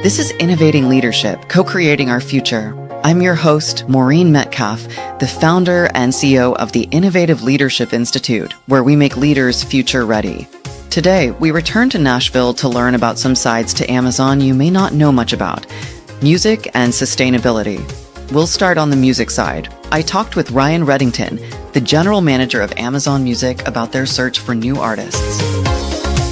This is Innovating Leadership, Co-Creating Our Future. I'm your host, Maureen Metcalf, the founder and CEO of the Innovative Leadership Institute, where we make leaders future ready. Today, we return to Nashville to learn about some sides to Amazon you may not know much about: music and sustainability. We'll start on the music side. I talked with Ryan Reddington, the general manager of Amazon Music, about their search for new artists.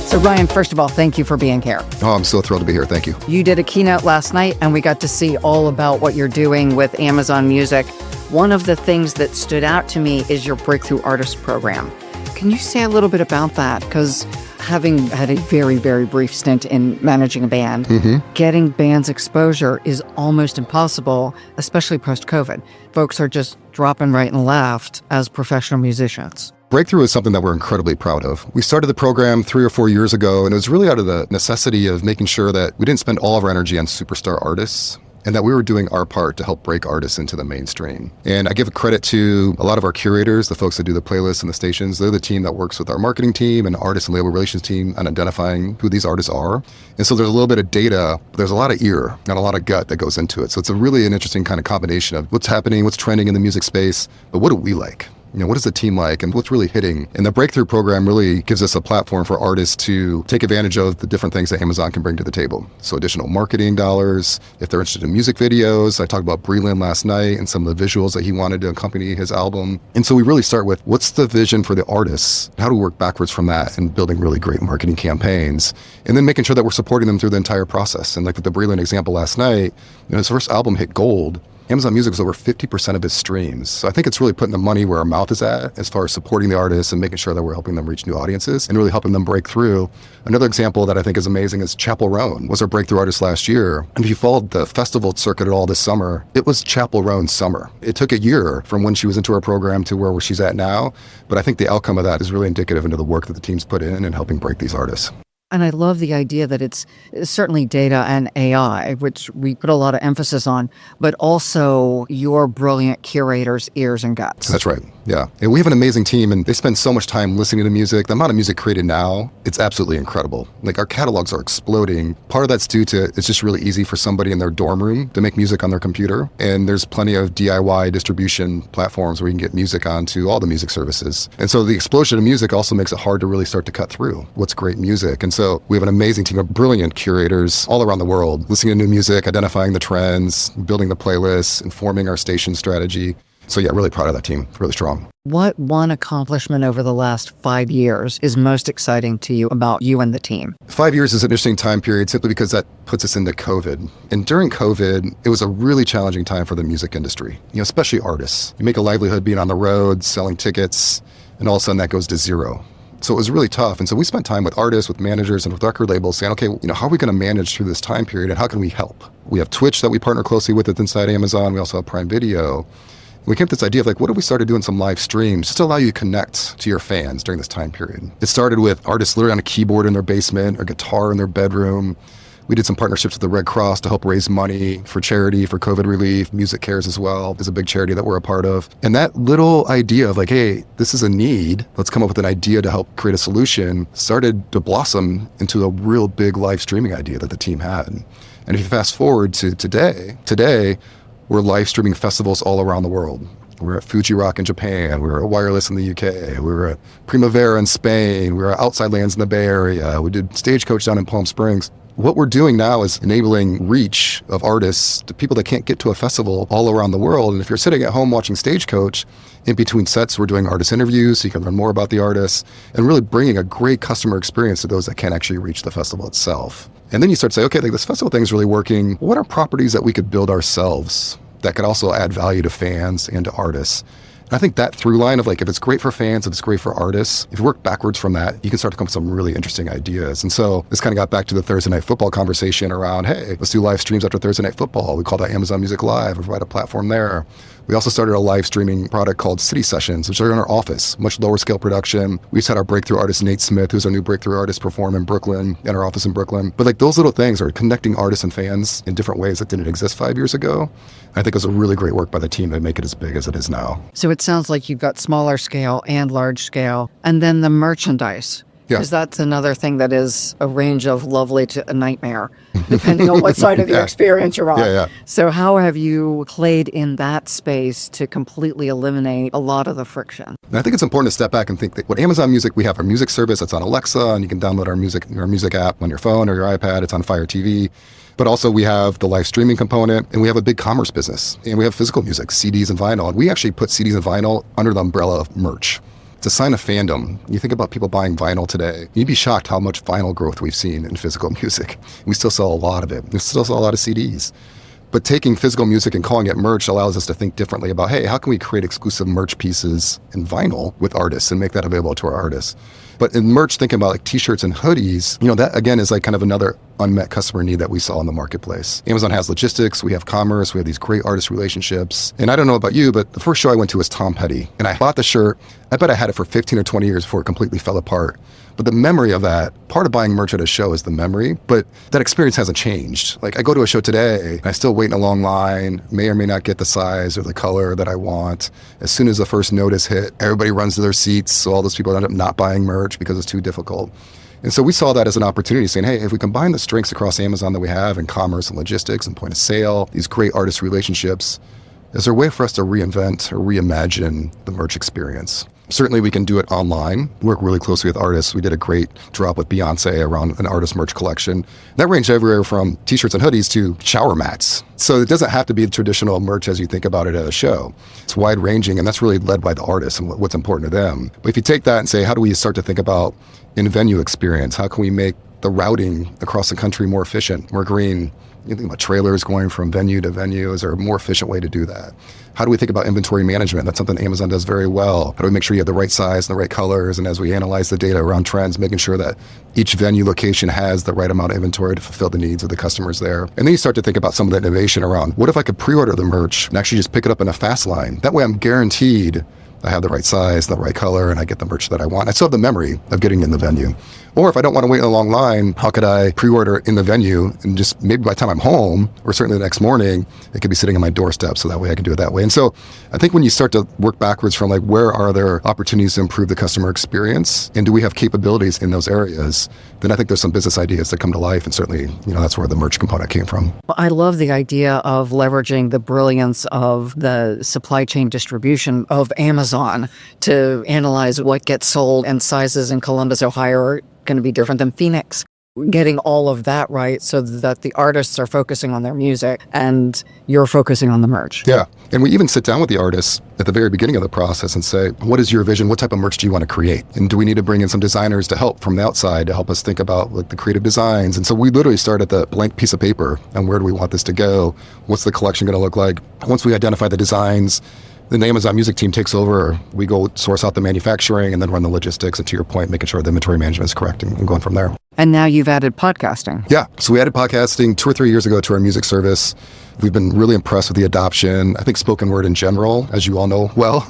So Ryan, first of all, thank you for being here. Oh, I'm so thrilled to be here. Thank you. You did a keynote last night, and we got to see all about what you're doing with Amazon Music. One of the things that stood out to me is your Breakthrough Artist Program. Can you say a little bit about that? Because having had a very, very brief stint in managing a band, getting bands exposure is almost impossible, especially post-COVID. Folks are just dropping right and left as professional musicians. Breakthrough is something that we're incredibly proud of. We started the program 3 or 4 years ago, and it was really out of the necessity of making sure that we didn't spend all of our energy on superstar artists, and that we were doing our part to help break artists into the mainstream. And I give credit to a lot of our curators, the folks that do the playlists and the stations. They're the team that works with our marketing team and artist and label relations team on identifying who these artists are. And so there's a little bit of data, but there's a lot of ear and a lot of gut that goes into it. So it's an interesting kind of combination of what's happening, what's trending in the music space, but what do we like? What is the team like and what's really hitting? And the Breakthrough program really gives us a platform for artists to take advantage of the different things that Amazon can bring to the table. So additional marketing dollars, if they're interested in music videos. I talked about Breland last night and some of the visuals that he wanted to accompany his album. And so we really start with what's the vision for the artists? How do we work backwards from that and building really great marketing campaigns? And then making sure that we're supporting them through the entire process. And like with the Breland example last night, his first album hit gold. Amazon Music is over 50% of his streams. So I think it's really putting the money where our mouth is at as far as supporting the artists and making sure that we're helping them reach new audiences and really helping them break through. Another example that I think is amazing is Chapel Roan was our breakthrough artist last year. And if you followed the festival circuit at all this summer, it was Chapel Roan's summer. It took a year from when she was into our program to where she's at now. But I think the outcome of that is really indicative into the work that the team's put in helping break these artists. And I love the idea that it's certainly data and AI, which we put a lot of emphasis on, but also your brilliant curators' ears and guts. That's right. Yeah. And we have an amazing team, and they spend so much time listening to music. The amount of music created now, it's absolutely incredible. Like, our catalogs are exploding. Part of that's due to it's just really easy for somebody in their dorm room to make music on their computer. And there's plenty of DIY distribution platforms where you can get music onto all the music services. And so the explosion of music also makes it hard to really start to cut through what's great music. And so we have an amazing team of brilliant curators all around the world, listening to new music, identifying the trends, building the playlists, informing our station strategy. So yeah, really proud of that team. Really strong. What one accomplishment over the last 5 years is most exciting to you about you and the team? 5 years is an interesting time period simply because that puts us into COVID. And during COVID, it was a really challenging time for the music industry, especially artists. You make a livelihood being on the road, selling tickets, and all of a sudden that goes to zero. So it was really tough. And so we spent time with artists, with managers, and with record labels saying, okay, how are we going to manage through this time period and how can we help? We have Twitch that we partner closely with inside Amazon. We also have Prime Video. We came up with this idea of what if we started doing some live streams just to allow you to connect to your fans during this time period. It started with artists literally on a keyboard in their basement or guitar in their bedroom. We did some partnerships with the Red Cross to help raise money for charity, for COVID relief. Music Cares as well is a big charity that we're a part of. And that little idea of hey, this is a need, let's come up with an idea to help create a solution, started to blossom into a real big live streaming idea that the team had. And if you fast forward to today, we're live streaming festivals all around the world. We're at Fuji Rock in Japan. We're at Wireless in the UK. We're at Primavera in Spain. We're at Outside Lands in the Bay Area. We did Stagecoach down in Palm Springs. What we're doing now is enabling reach of artists to people that can't get to a festival all around the world. And if you're sitting at home watching Stagecoach, in between sets, we're doing artist interviews so you can learn more about the artists and really bringing a great customer experience to those that can't actually reach the festival itself. And then you start to say, okay, this festival thing's really working. What are properties that we could build ourselves that could also add value to fans and to artists? And I think that through line of if it's great for fans, if it's great for artists, if you work backwards from that, you can start to come up with some really interesting ideas. And so this kind of got back to the Thursday Night Football conversation around, hey, let's do live streams after Thursday Night Football. We call that Amazon Music Live. We provide a platform there. We also started a live streaming product called City Sessions, which are in our office, much lower scale production. We just had our breakthrough artist, Nate Smith, who's our new breakthrough artist, perform in Brooklyn, in our office in Brooklyn. But like those little things are connecting artists and fans in different ways that didn't exist 5 years ago. I think it was a really great work by the team to make it as big as it is now. So it sounds like you've got smaller scale and large scale. And then the merchandise. Yeah. Because that's another thing that is a range of lovely to a nightmare, depending on what side of the experience you're on. Yeah. So how have you played in that space to completely eliminate a lot of the friction? And I think it's important to step back and think that with Amazon Music, we have our music service that's on Alexa, and you can download our music app on your phone or your iPad. It's on Fire TV. But also we have the live streaming component, and we have a big commerce business, and we have physical music, CDs and vinyl. And we actually put CDs and vinyl under the umbrella of merch. It's a sign of fandom. You think about people buying vinyl today, you'd be shocked how much vinyl growth we've seen in physical music. We still sell a lot of it. We still sell a lot of CDs. But taking physical music and calling it merch allows us to think differently about, hey, how can we create exclusive merch pieces in vinyl with artists and make that available to our artists? But in merch, thinking about like t-shirts and hoodies, that again is like kind of another unmet customer need that we saw in the marketplace. Amazon has logistics, we have commerce, we have these great artist relationships. And I don't know about you, but the first show I went to was Tom Petty. And I bought the shirt. I bet I had it for 15 or 20 years before it completely fell apart. But the memory of that, part of buying merch at a show is the memory, but that experience hasn't changed. Like I go to a show today, and I still wait in a long line, may or may not get the size or the color that I want. As soon as the first notice hit, everybody runs to their seats, so all those people end up not buying merch because it's too difficult. And so we saw that as an opportunity, saying, hey, if we combine the strengths across Amazon that we have in commerce and logistics and point of sale, these great artist relationships, is there a way for us to reinvent or reimagine the merch experience? Certainly we can do it online, work really closely with artists. We did a great drop with Beyonce around an artist merch collection. That ranged everywhere from t-shirts and hoodies to shower mats. So it doesn't have to be the traditional merch as you think about it at a show. It's wide ranging, and that's really led by the artists and what's important to them. But if you take that and say, how do we start to think about in-venue experience? How can we make the routing across the country more efficient, more green? You think about trailers going from venue to venue. Is there a more efficient way to do that? How do we think about inventory management? That's something Amazon does very well. How do we make sure you have the right size and the right colors? And as we analyze the data around trends, making sure that each venue location has the right amount of inventory to fulfill the needs of the customers there. And then you start to think about some of the innovation around, what if I could pre-order the merch and actually just pick it up in a fast line? That way I'm guaranteed I have the right size, the right color, and I get the merch that I want. I still have the memory of getting in the venue. Or if I don't want to wait in a long line, how could I pre-order in the venue and just maybe by the time I'm home, or certainly the next morning, it could be sitting on my doorstep, so that way I can do it that way. And so I think when you start to work backwards from like, where are there opportunities to improve the customer experience? And do we have capabilities in those areas? Then I think there's some business ideas that come to life. And certainly, that's where the merch component came from. Well, I love the idea of leveraging the brilliance of the supply chain distribution of Amazon to analyze what gets sold, and sizes in Columbus, Ohio are going to be different than Phoenix. Getting all of that right so that the artists are focusing on their music and you're focusing on the merch. Yeah. And we even sit down with the artists at the very beginning of the process and say, what is your vision? What type of merch do you want to create? And do we need to bring in some designers to help from the outside to help us think about like the creative designs? And so we literally start at the blank piece of paper and where do we want this to go? What's the collection going to look like? Once we identify the designs, then the Amazon Music team takes over. We go source out the manufacturing and then run the logistics. And to your point, making sure the inventory management is correct and going from there. And now you've added podcasting. Yeah. So we added podcasting 2 or 3 years ago to our music service. We've been really impressed with the adoption. I think spoken word in general, as you all know well,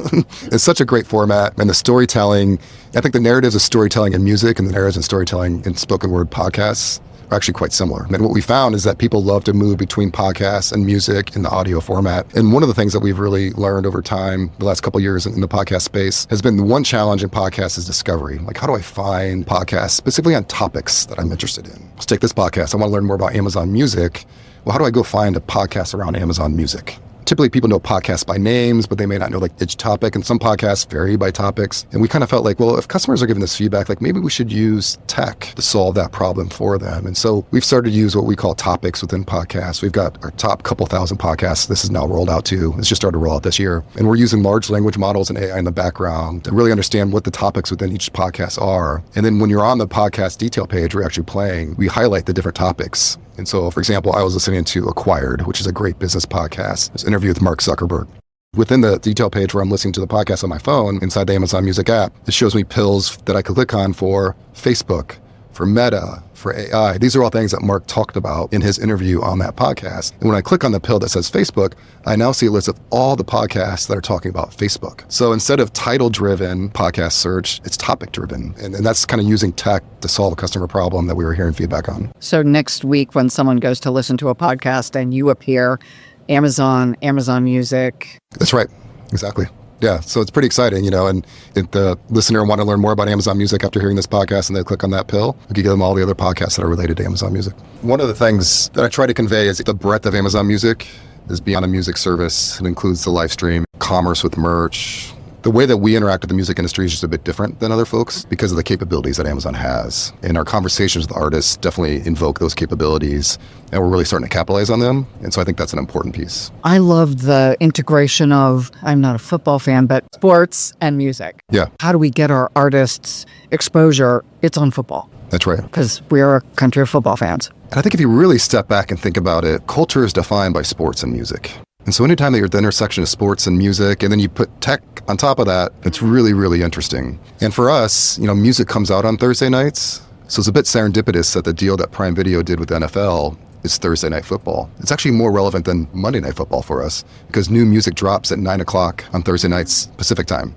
is such a great format. And the storytelling, I think the narratives of storytelling in music and the narratives and storytelling in spoken word podcasts are actually quite similar. And what we found is that people love to move between podcasts and music in the audio format. And one of the things that we've really learned over time, the last couple of years in the podcast space, has been the one challenge in podcasts is discovery. Like, how do I find podcasts specifically on topics that I'm interested in? Let's take this podcast. I want to learn more about Amazon Music. Well, how do I go find a podcast around Amazon Music? Typically people know podcasts by names, but they may not know like each topic, and some podcasts vary by topics. And we kind of felt like, well, if customers are giving us feedback, like maybe we should use tech to solve that problem for them. And so we've started to use what we call topics within podcasts. We've got our top couple thousand podcasts. This is now rolled out to, it's just started to roll out this year. And we're using large language models and AI in the background to really understand what the topics within each podcast are. And then when you're on the podcast detail page, we're actually playing, we highlight the different topics. And so, for example, I was listening to Acquired, which is a great business podcast. It's an interview with Mark Zuckerberg. Within the detail page where I'm listening to the podcast on my phone, inside the Amazon Music app, it shows me pills that I could click on for Facebook, for Meta, for AI. These are all things that Mark talked about in his interview on that podcast. And when I click on the pill that says Facebook, I now see a list of all the podcasts that are talking about Facebook. So instead of title-driven podcast search, it's topic-driven. And that's kind of using tech to solve a customer problem that we were hearing feedback on. So next week when someone goes to listen to a podcast and you appear, Amazon Music. That's right. Exactly. Yeah, so it's pretty exciting, and if the listener want to learn more about Amazon Music after hearing this podcast and they click on that pill, we can give them all the other podcasts that are related to Amazon Music. One of the things that I try to convey is the breadth of Amazon Music is beyond a music service. It includes the live stream, commerce with merch. The way that we interact with the music industry is just a bit different than other folks because of the capabilities that Amazon has. And our conversations with artists definitely invoke those capabilities, and we're really starting to capitalize on them. And so I think that's an important piece. I love the integration of, I'm not a football fan, but sports and music. Yeah. How do we get our artists exposure? It's on football. That's right. Because we are a country of football fans. And I think if you really step back and think about it, culture is defined by sports and music. And so anytime that you're at the intersection of sports and music, and then you put tech on top of that, it's really, really interesting. And for us, music comes out on Thursday nights. So it's a bit serendipitous that the deal that Prime Video did with the NFL is Thursday Night Football. It's actually more relevant than Monday Night Football for us because new music drops at 9 o'clock on Thursday nights Pacific time.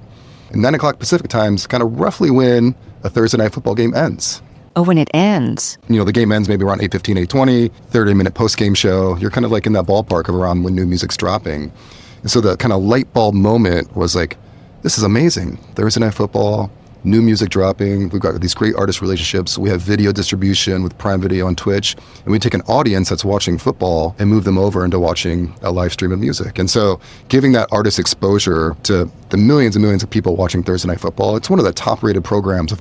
And 9 o'clock Pacific time is kind of roughly when a Thursday Night Football game ends. Oh, when it ends. The game ends maybe around 8:15, 8:20, 30-minute post-game show. You're kind of like in that ballpark of around when new music's dropping. And so the kind of light bulb moment was like, this is amazing. Thursday Night Football, new music dropping. We've got these great artist relationships. We have video distribution with Prime Video and Twitch. And we take an audience that's watching football and move them over into watching a live stream of music. And so giving that artist exposure to the millions and millions of people watching Thursday Night Football, it's one of the top rated programs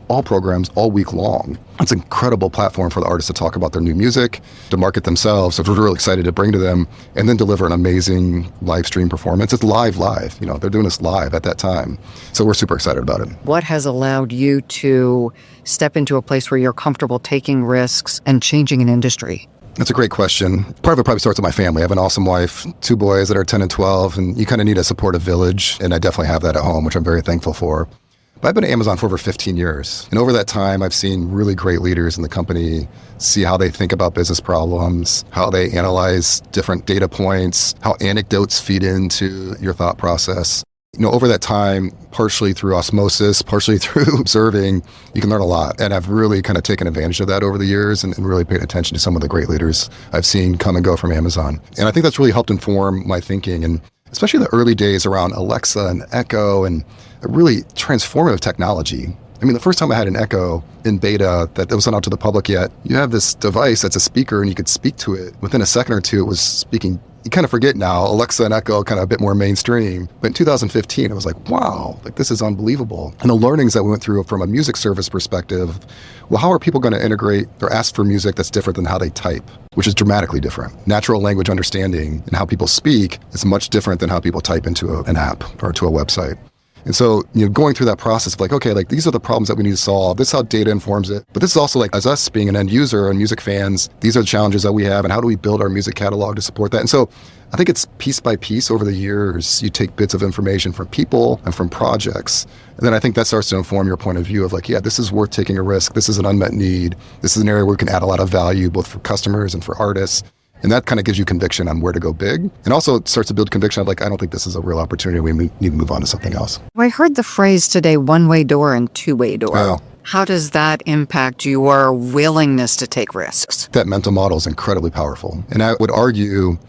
all week long. It's an incredible platform for the artists to talk about their new music, to market themselves, which we're really excited to bring to them, and then deliver an amazing live stream performance. It's live. They're doing this live at that time. So we're super excited about it. What has allowed you to step into a place where you're comfortable taking risks and changing an industry? That's a great question. Part of it probably starts with my family. I have an awesome wife, 2 boys that are 10 and 12, and you kind of need a supportive village, and I definitely have that at home, which I'm very thankful for. But I've been at Amazon for over 15 years, and over that time, I've seen really great leaders in the company see how they think about business problems, how they analyze different data points, how anecdotes feed into your thought process. Over that time, partially through osmosis, partially through observing, you can learn a lot. And I've really kind of taken advantage of that over the years and really paid attention to some of the great leaders I've seen come and go from Amazon. And I think that's really helped inform my thinking, and especially the early days around Alexa and Echo and a really transformative technology. I mean, the first time I had an Echo in beta that wasn't out to the public yet, you have this device that's a speaker and you could speak to it. Within a second or two, it was speaking. You kind of forget now, Alexa and Echo kind of a bit more mainstream. But in 2015, it was like, wow, this is unbelievable. And the learnings that we went through from a music service perspective, well, how are people going to integrate or ask for music that's different than how they type, which is dramatically different. Natural language understanding and how people speak is much different than how people type into an app or to a website. And so, going through that process of okay, these are the problems that we need to solve. This is how data informs it. But this is also as us being an end user and music fans, these are the challenges that we have, and how do we build our music catalog to support that? And so I think it's piece by piece over the years, you take bits of information from people and from projects. And then I think that starts to inform your point of view of this is worth taking a risk. This is an unmet need. This is an area where we can add a lot of value, both for customers and for artists. And that kind of gives you conviction on where to go big. And also it starts to build conviction of I don't think this is a real opportunity. We need to move on to something else. I heard the phrase today, one-way door and two-way door. Oh. How does that impact your willingness to take risks? That mental model is incredibly powerful. And I would argue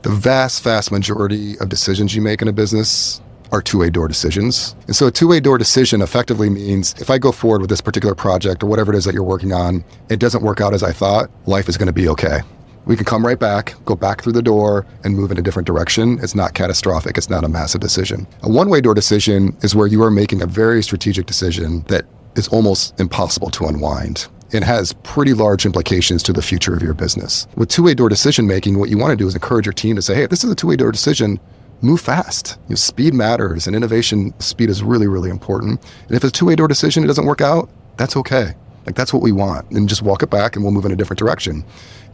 the vast majority of decisions you make in a business are two-way door decisions. And so a two-way door decision effectively means if I go forward with this particular project or whatever it is that you're working on, it doesn't work out as I thought, life is going to be okay. We can come right back, go back through the door, and move in a different direction. It's not catastrophic. It's not a massive decision. A one-way door decision is where you are making a very strategic decision that is almost impossible to unwind. It has pretty large implications to the future of your business. With two-way door decision making, what you want to do is encourage your team to say, hey, if this is a two-way door decision, move fast. Speed matters, and innovation speed is really, really important. And if it's a two-way door decision, it doesn't work out, that's okay. That's what we want. And just walk it back and we'll move in a different direction.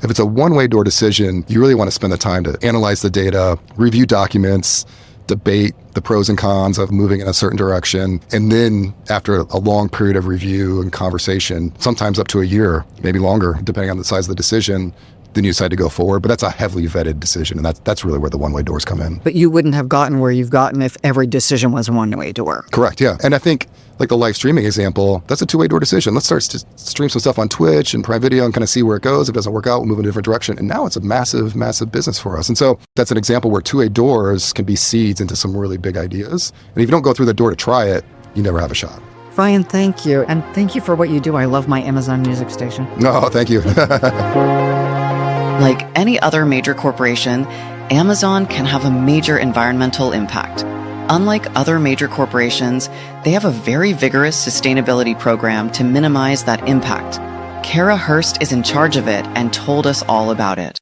If it's a one-way door decision, you really want to spend the time to analyze the data, review documents, debate the pros and cons of moving in a certain direction. And then after a long period of review and conversation, sometimes up to a year, maybe longer, depending on the size of the decision, then you decide to go forward. But that's a heavily vetted decision. And that's really where the one-way doors come in. But you wouldn't have gotten where you've gotten if every decision was a one-way door. Correct, yeah. And I think like the live streaming example, that's a two-way door decision. Let's start to stream some stuff on Twitch and Prime Video and kind of see where it goes. If it doesn't work out, we'll move in a different direction. And now it's a massive, massive business for us. And so that's an example where two-way doors can be seeds into some really big ideas. And if you don't go through the door to try it, you never have a shot. Brian, thank you. And thank you for what you do. I love my Amazon Music station. No, thank you. Like any other major corporation, Amazon can have a major environmental impact. Unlike other major corporations, they have a very vigorous sustainability program to minimize that impact. Kara Hurst is in charge of it and told us all about it.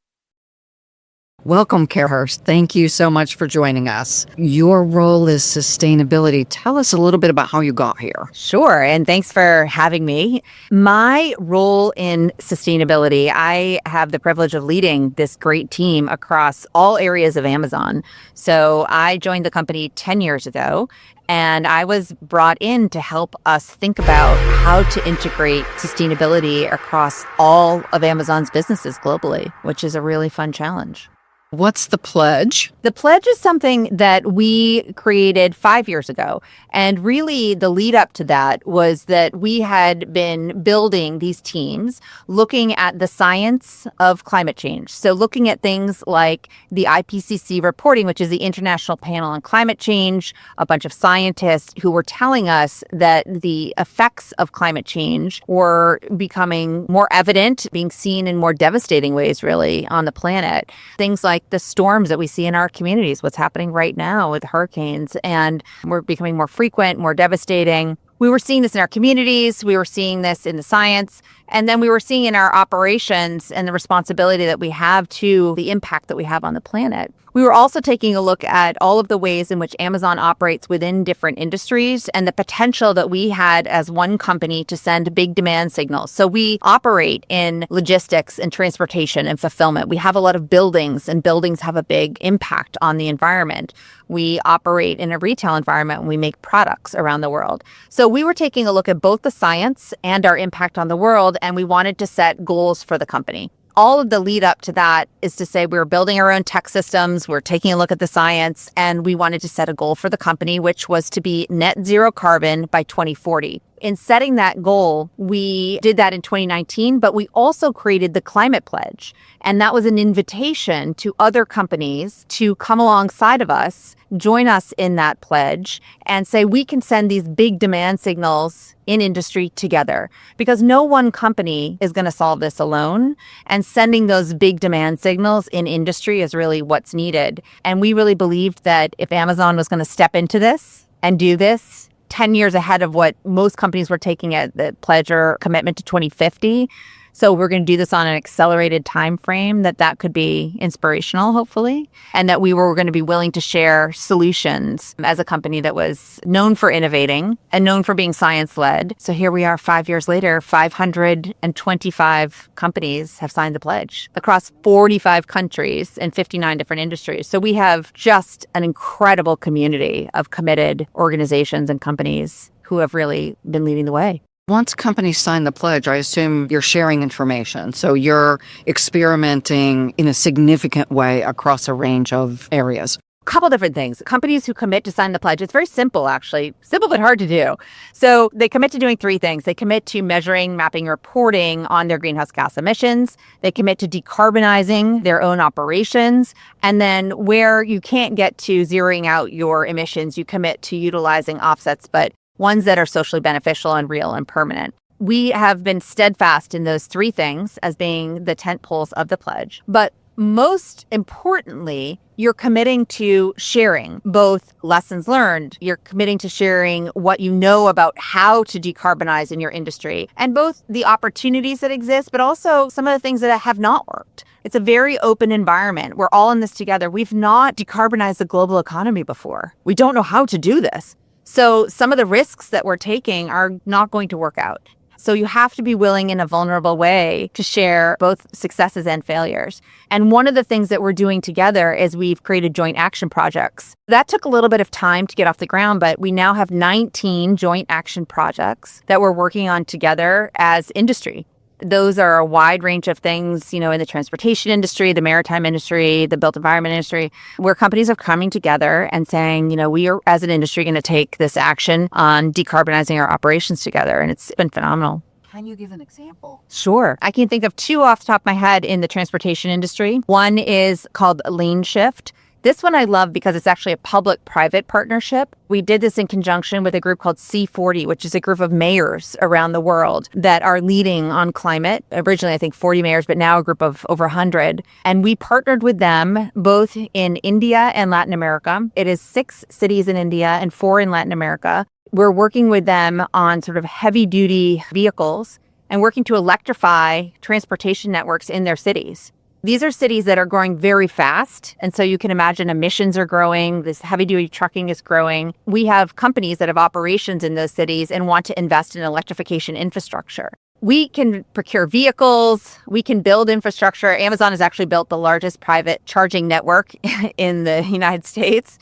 Welcome, Kara Hurst. Thank you so much for joining us. Your role is sustainability. Tell us a little bit about how you got here. Sure, and thanks for having me. My role in sustainability, I have the privilege of leading this great team across all areas of Amazon. So I joined the company 10 years ago, and I was brought in to help us think about how to integrate sustainability across all of Amazon's businesses globally, which is a really fun challenge. What's the pledge? The pledge is something that we created 5 years ago. And really the lead up to that was that we had been building these teams looking at the science of climate change. So looking at things like the IPCC reporting, which is the International Panel on Climate Change, a bunch of scientists who were telling us that the effects of climate change were becoming more evident, being seen in more devastating ways, really, on the planet. Things like the storms that we see in our communities, what's happening right now with hurricanes, and we're becoming more frequent, more devastating. We were seeing this in our communities, we were seeing this in the science, and then we were seeing in our operations and the responsibility that we have to the impact that we have on the planet. We were also taking a look at all of the ways in which Amazon operates within different industries and the potential that we had as one company to send big demand signals. So we operate in logistics and transportation and fulfillment. We have a lot of buildings, and buildings have a big impact on the environment. We operate in a retail environment and we make products around the world. So we were taking a look at both the science and our impact on the world, and we wanted to set goals for the company. All of the lead up to that is to say we were building our own tech systems, we're taking a look at the science, and we wanted to set a goal for the company, which was to be net zero carbon by 2040. In setting that goal, we did that in 2019, but we also created the Climate Pledge. And that was an invitation to other companies to come alongside of us, join us in that pledge, and say we can send these big demand signals in industry together. Because no one company is going to solve this alone. And sending those big demand signals in industry is really what's needed. And we really believed that if Amazon was going to step into this and do this, 10 years ahead of what most companies were taking at the pledge or commitment to 2050. So we're going to do this on an accelerated time frame, that could be inspirational, hopefully, and that we were going to be willing to share solutions as a company that was known for innovating and known for being science-led. So here we are 5 years later, 525 companies have signed the pledge across 45 countries and 59 different industries. So we have just an incredible community of committed organizations and companies who have really been leading the way. Once companies sign the pledge, I assume you're sharing information. So you're experimenting in a significant way across a range of areas. Couple different things. Companies who commit to sign the pledge, it's very simple, actually. Simple but hard to do. So they commit to doing three things. They commit to measuring, mapping, reporting on their greenhouse gas emissions. They commit to decarbonizing their own operations. And then where you can't get to zeroing out your emissions, you commit to utilizing offsets, but ones that are socially beneficial and real and permanent. We have been steadfast in those three things as being the tent poles of the pledge. But most importantly, you're committing to sharing both lessons learned, you're committing to sharing what you know about how to decarbonize in your industry, and both the opportunities that exist, but also some of the things that have not worked. It's a very open environment. We're all in this together. We've not decarbonized the global economy before. We don't know how to do this. So some of the risks that we're taking are not going to work out. So you have to be willing in a vulnerable way to share both successes and failures. And one of the things that we're doing together is we've created joint action projects. That took a little bit of time to get off the ground, but we now have 19 joint action projects that we're working on together as industry. Those are a wide range of things, in the transportation industry, the maritime industry, the built environment industry, where companies are coming together and saying, we are, as an industry, going to take this action on decarbonizing our operations together. And it's been phenomenal. Can you give an example? Sure. I can think of two off the top of my head in the transportation industry. One is called Lane Shift. This one I love because it's actually a public-private partnership. We did this in conjunction with a group called C40, which is a group of mayors around the world that are leading on climate. Originally, I think 40 mayors, but now a group of over 100. And we partnered with them both in India and Latin America. It is 6 cities in India and 4 in Latin America. We're working with them on sort of heavy-duty vehicles and working to electrify transportation networks in their cities. These are cities that are growing very fast. And so you can imagine emissions are growing. This heavy-duty trucking is growing. We have companies that have operations in those cities and want to invest in electrification infrastructure. We can procure vehicles. We can build infrastructure. Amazon has actually built the largest private charging network in the United States.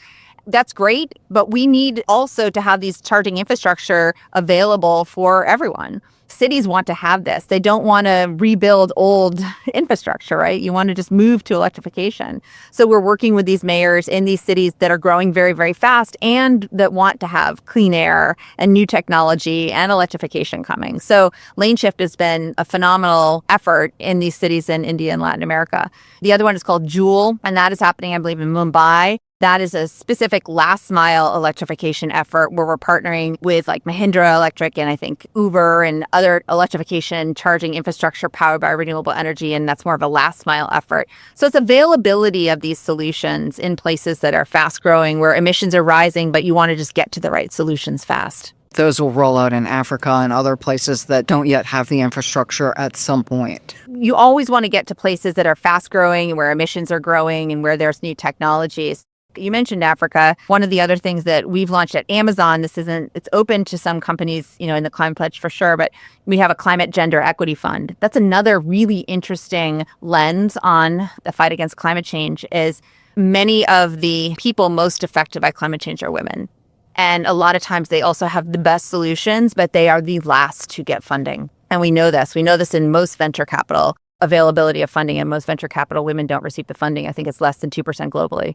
That's great, but we need also to have these charging infrastructure available for everyone. Cities want to have this. They don't want to rebuild old infrastructure, right? You want to just move to electrification. So we're working with these mayors in these cities that are growing very, very fast and that want to have clean air and new technology and electrification coming. So Lane Shift has been a phenomenal effort in these cities in India and Latin America. The other one is called Joule, and that is happening, I believe, in Mumbai. That is a specific last mile electrification effort where we're partnering with like Mahindra Electric and I think Uber and other electrification charging infrastructure powered by renewable energy. And that's more of a last mile effort. So it's availability of these solutions in places that are fast growing where emissions are rising, but you want to just get to the right solutions fast. Those will roll out in Africa and other places that don't yet have the infrastructure at some point. You always want to get to places that are fast growing, where emissions are growing and where there's new technologies. You mentioned Africa. One of the other things that we've launched at Amazon, it's open to some companies, in the Climate Pledge for sure, but we have a Climate Gender Equity Fund. That's another really interesting lens on the fight against climate change is many of the people most affected by climate change are women. And a lot of times they also have the best solutions, but they are the last to get funding. And we know this. We know this in most venture capital, availability of funding. In most venture capital, women don't receive the funding. I think it's less than 2% globally.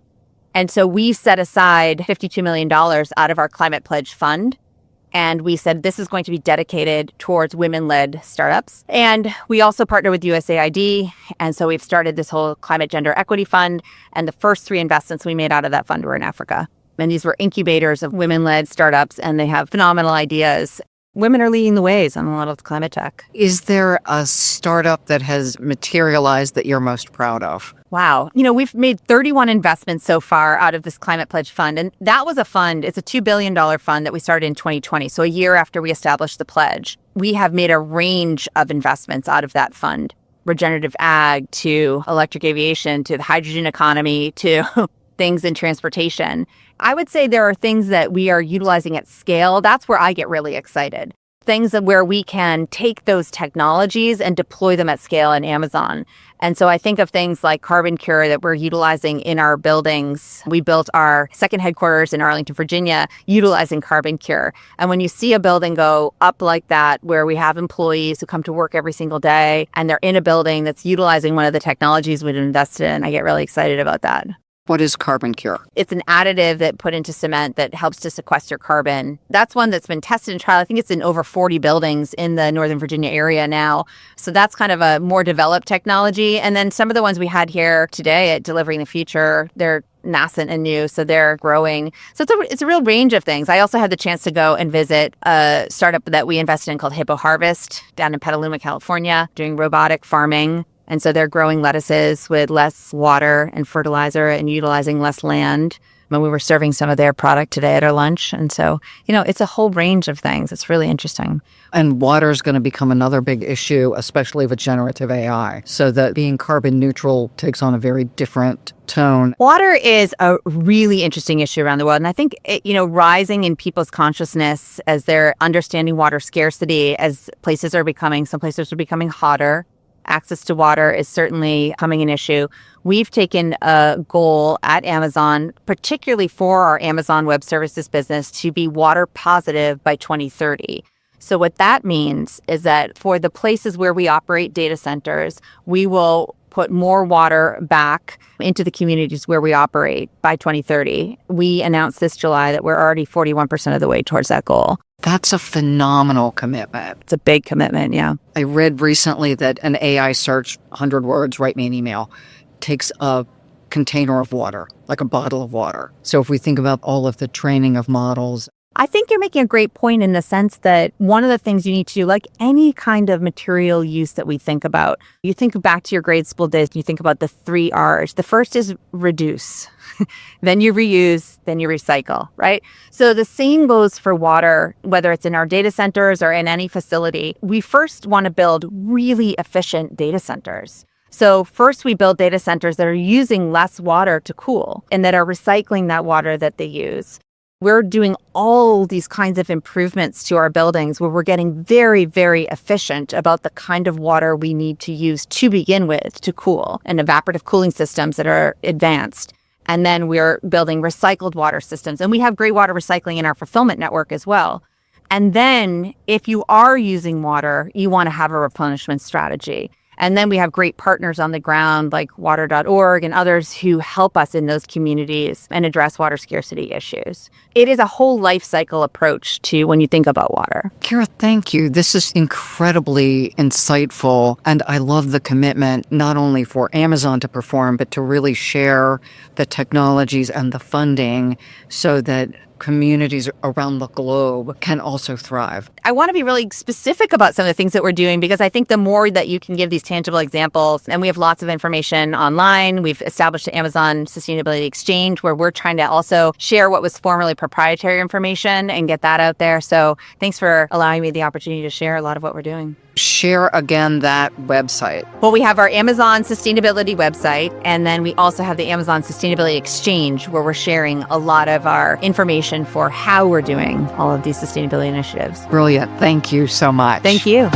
And so we set aside $52 million out of our Climate Pledge Fund. And we said this is going to be dedicated towards women-led startups. And we also partner with USAID. And so we've started this whole Climate Gender Equity Fund. And the first 3 investments we made out of that fund were in Africa. And these were incubators of women-led startups. And they have phenomenal ideas. Women are leading the ways on a lot of climate tech. Is there a startup that has materialized that you're most proud of? Wow. We've made 31 investments so far out of this Climate Pledge Fund. And that was a fund. It's a $2 billion fund that we started in 2020. So a year after we established the pledge, we have made a range of investments out of that fund. Regenerative ag to electric aviation to the hydrogen economy to things in transportation. I would say there are things that we are utilizing at scale. That's where I get really excited. Things where we can take those technologies and deploy them at scale in Amazon. And so I think of things like Carbon Cure that we're utilizing in our buildings. We built our second headquarters in Arlington, Virginia, utilizing Carbon Cure. And when you see a building go up like that, where we have employees who come to work every single day and they're in a building that's utilizing one of the technologies we've invested in, I get really excited about that. What is Carbon Cure? It's an additive that put into cement that helps to sequester carbon. That's one that's been tested in trial. I think it's in over 40 buildings in the Northern Virginia area now. So that's kind of a more developed technology. And then some of the ones we had here today at Delivering the Future, they're nascent and new, so they're growing. So it's a real range of things. I also had the chance to go and visit a startup that we invested in called Hippo Harvest down in Petaluma, California, doing robotic farming. And so they're growing lettuces with less water and fertilizer and utilizing less land. when we were serving some of their product today at our lunch. And so, it's a whole range of things. It's really interesting. And water is going to become another big issue, especially with generative AI. So that being carbon neutral takes on a very different tone. Water is a really interesting issue around the world. And I think, rising in people's consciousness as they're understanding water scarcity, as some places are becoming hotter. Access to water is certainly becoming an issue. We've taken a goal at Amazon, particularly for our Amazon Web Services business, to be water positive by 2030. So what that means is that for the places where we operate data centers, we will put more water back into the communities where we operate by 2030. We announced this July that we're already 41% of the way towards that goal. That's a phenomenal commitment. It's a big commitment, yeah. I read recently that an AI search, 100 words, write me an email, takes a container of water, like a bottle of water. So if we think about all of the training of models, I think you're making a great point in the sense that one of the things you need to do, like any kind of material use that we think about, you think back to your grade school days, and you think about the 3 R's. The first is reduce, then you reuse, then you recycle, right? So the same goes for water, whether it's in our data centers or in any facility. We first want to build really efficient data centers. So first we build data centers that are using less water to cool and that are recycling that water that they use. We're doing all these kinds of improvements to our buildings where we're getting very, very efficient about the kind of water we need to use to begin with to cool, and evaporative cooling systems that are advanced. And then we're building recycled water systems. And we have gray water recycling in our fulfillment network as well. And then if you are using water, you want to have a replenishment strategy. And then we have great partners on the ground like water.org and others who help us in those communities and address water scarcity issues. It is a whole life cycle approach to when you think about water. Kara, thank you. This is incredibly insightful. And I love the commitment not only for Amazon to perform, but to really share the technologies and the funding so that communities around the globe can also thrive. I want to be really specific about some of the things that we're doing because I think the more that you can give these tangible examples, and we have lots of information online. We've established the Amazon Sustainability Exchange where we're trying to also share what was formerly proprietary information and get that out there. So thanks for allowing me the opportunity to share a lot of what we're doing. Share again that website. Well, we have our Amazon Sustainability website, and then we also have the Amazon Sustainability Exchange where we're sharing a lot of our information for how we're doing all of these sustainability initiatives. Brilliant. Thank you so much. Thank you.